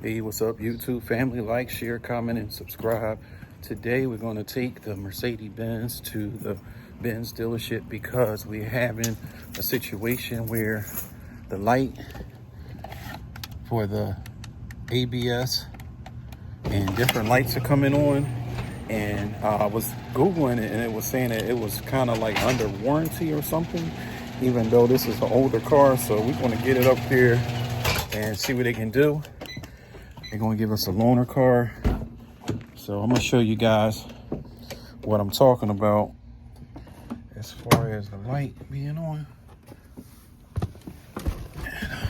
Hey, what's up, YouTube family? Like, share, comment, and subscribe. Today we're going to take the Mercedes Benz to the Benz dealership because we're having a situation where the light for the ABS and different lights are coming on. And I was Googling it and it was saying that it was kind of like under warranty or something, even though this is an older car. So we're going to get it up there and see what they can do. They're going to give us a loaner car. So I'm going to show you guys what I'm talking about as far as the light being on. And,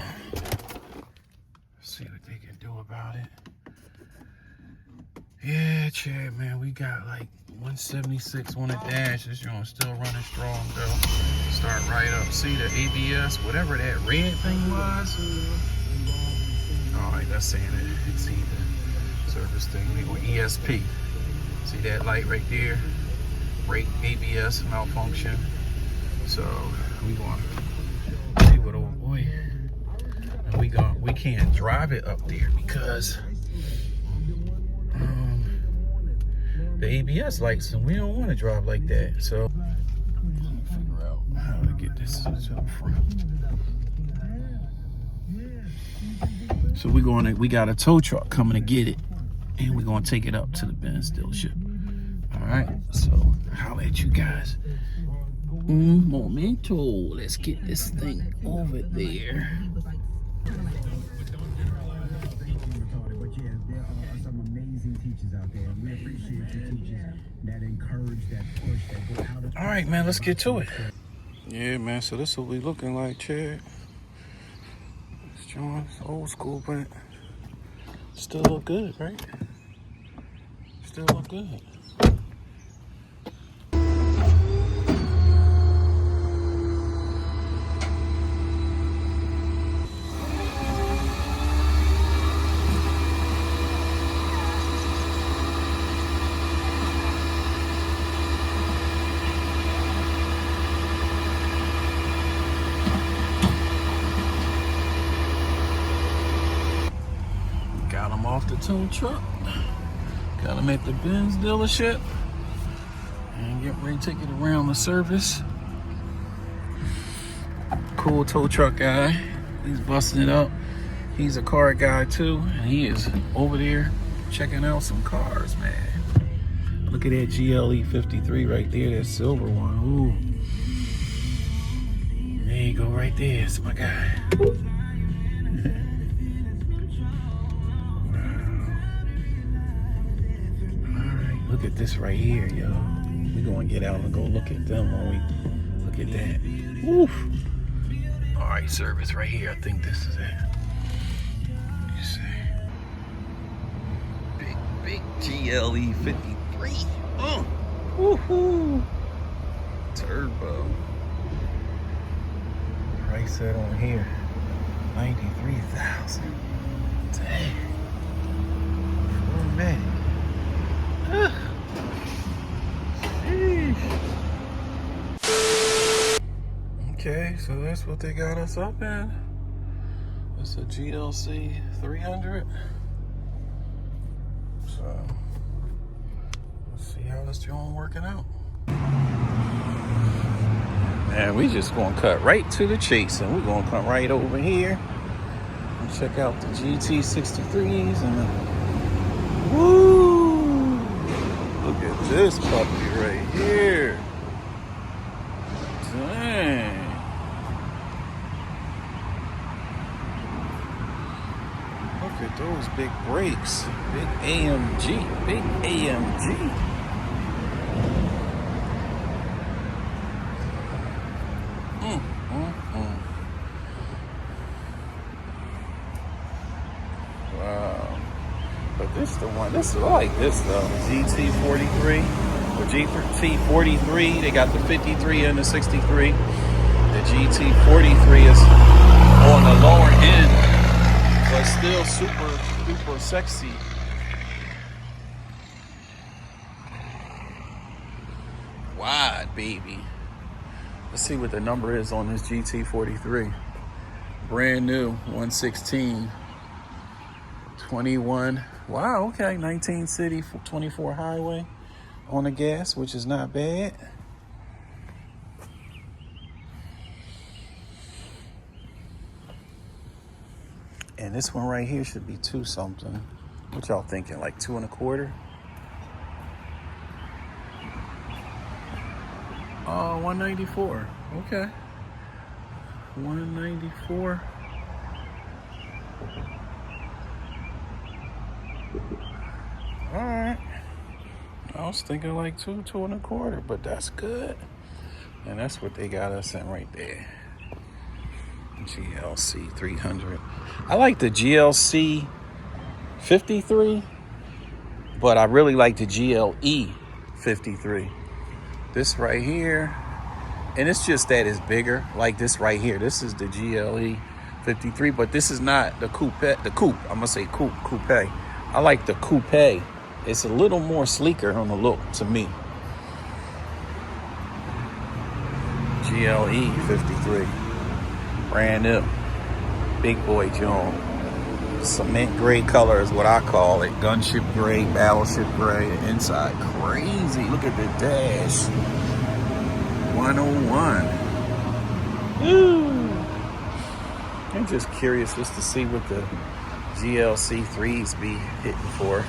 see what they can do about it. Yeah, Chad, man, we got like 176 on the dash. This joint's still running strong, though. Start right up. See the ABS, whatever that red thing was. All right, that's saying it. See the service thing. We go ESP. See that light right there? Brake ABS malfunction. So we going to see what old boy. And we can't drive it up there because the ABS lights, and we don't want to drive like that. So we're gonna figure out how to get this to the front. So we got a tow truck coming to get it, and we're gonna take it up to the Benz dealership. All right, so holla at you guys. Momento, let's get this thing over there. All right, man, let's get to it. Yeah, man, so this is what we looking like, Chad. It's John's old school, but still look good, right? Still look good. Got him off the tow truck. Got him at the Benz dealership. And get ready to take it around the service. Cool tow truck guy. He's busting it up. He's a car guy too. And he is over there checking out some cars, man. Look at that GLE 53 right there. That silver one. Ooh. There you go right there. It's my guy. Look at this right here, yo. We're gonna get out and go look at them when we look at that. Woof. All right, service right here. I think this is it. You see. Big GLE 53. Woohoo. Turbo. Price set on here. 93,000. Dang. Oh, man. Okay, so that's what they got us up in. It's a GLC 300. So let's see how this joint working out. Man, we just gonna cut right to the chase, and we're gonna come right over here and check out the GT63s and woo! Look at this puppy right here. Dang. Look at those big brakes. Big AMG. Big AMG. Wow. But this the one. This I like this though. GT43 or GT43. They got the 53 and the 63. The GT43 is on the lower end, but still super sexy. Wide, baby. Let's see what the number is on this GT43. Brand new, 116. 21. Wow, okay. 19 city, 24 highway on the gas, which is not bad. And this one right here should be 2 something. What y'all thinking? Like 2 1/4? 194. Okay. 194. All right. I was thinking like 2 1/4, but that's good. And that's what they got us in right there. GLC 300. I like the GLC 53, but I really like the GLE 53. This right here, and it's just that it's bigger. Like this right here. This is the GLE 53, but this is not the coupe. The coupe. I'm gonna say coupe. I like the coupe. It's a little more sleeker on the look to me. GLE 53. Brand new. Big boy John. Cement gray color is what I call it. Gunship gray, battleship gray. The inside crazy. Look at the dash. 101. Ooh. I'm just curious just to see what the GLC 3s be hitting for.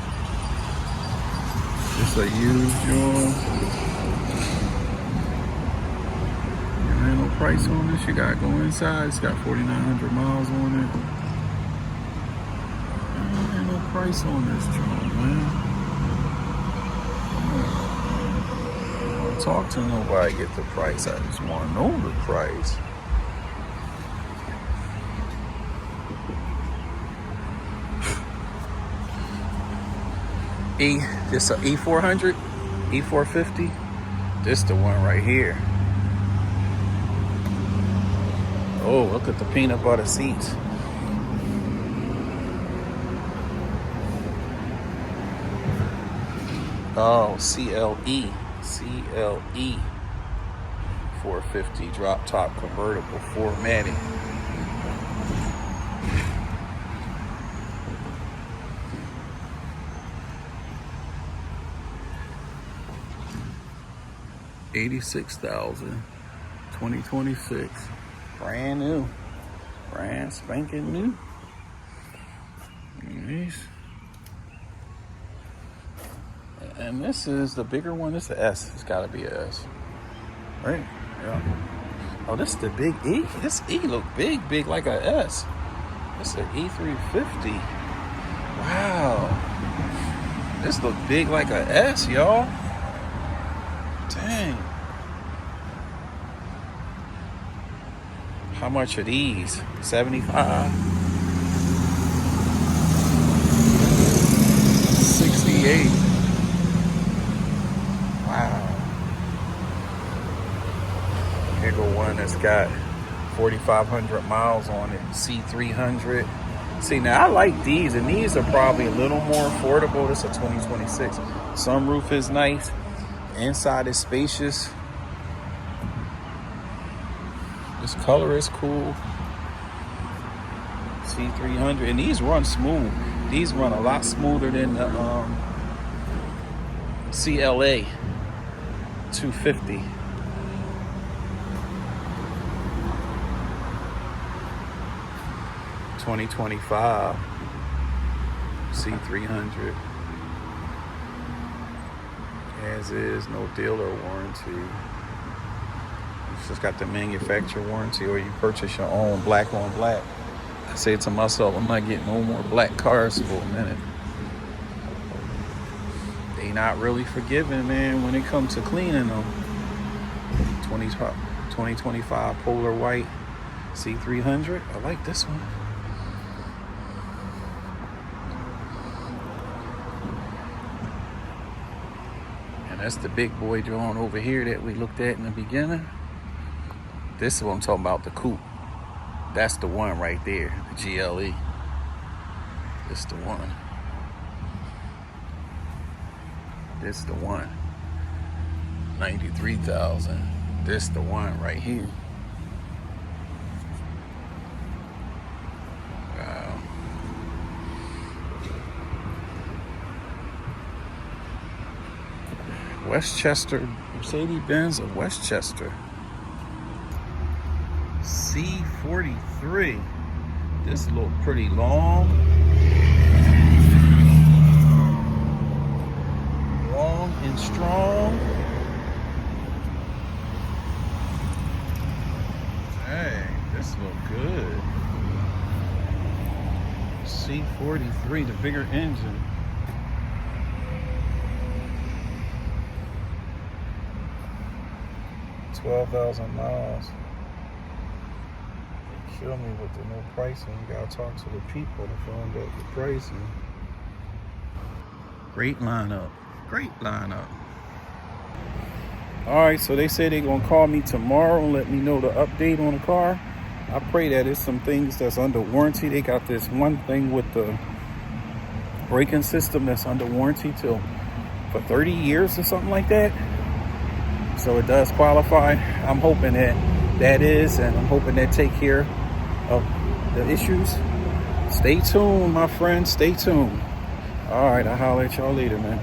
Just a used John. Ain't no price on this. You gotta go inside. It's got 4,900 miles on it. Ain't no price on this joint, man. I don't talk to nobody, get the price. I just want to know the price. This a E400, E450. This the one right here. Oh, look at the peanut butter seats. Oh, CLE 450 drop top convertible formatting. $86,000, 2026. Brand new. Brand spanking new. And this is the bigger one. This is the S. It's got to be a S. Right? Yeah. Oh, this is the big E. This E look big like a S. This is an E350. Wow. This look big like a S, y'all. Dang. How much are these? 75? 68. Wow. Here go one that's got 4,500 miles on it. C300. See, now I like these, and these are probably a little more affordable. This is a 2026. Sunroof is nice. Inside is spacious. This color is cool. C300, and these run smooth. These run a lot smoother than the CLA 250. $2025 C300. As is, no dealer warranty. It's just got the manufacturer warranty, or you purchase your own black on black. I say to myself, I'm not getting no more black cars for a minute. They not really forgiving, man, when it comes to cleaning them. 2025 Polar White C300. I like this one. And that's the big boy drawn over here that we looked at in the beginning. This is what I'm talking about, the coupe. That's the one right there, the GLE. This the one. This the one. 93,000. This the one right here. Wow. Westchester, Mercedes Benz of Westchester. C43. This look pretty long. Long and strong. Hey, this look good. C43, the bigger engine. $12,000 miles. They kill me with the no pricing. You gotta talk to the people to find out the pricing. Great lineup. Great lineup. All right, so they said they're gonna call me tomorrow and let me know the update on the car. I pray that it's some things that's under warranty. They got this one thing with the braking system that's under warranty for 30 years or something like that. So it does qualify. I'm hoping that is, and I'm hoping that take care of the issues. Stay tuned, my friends. Stay tuned. All right, I'll holler at y'all later, man.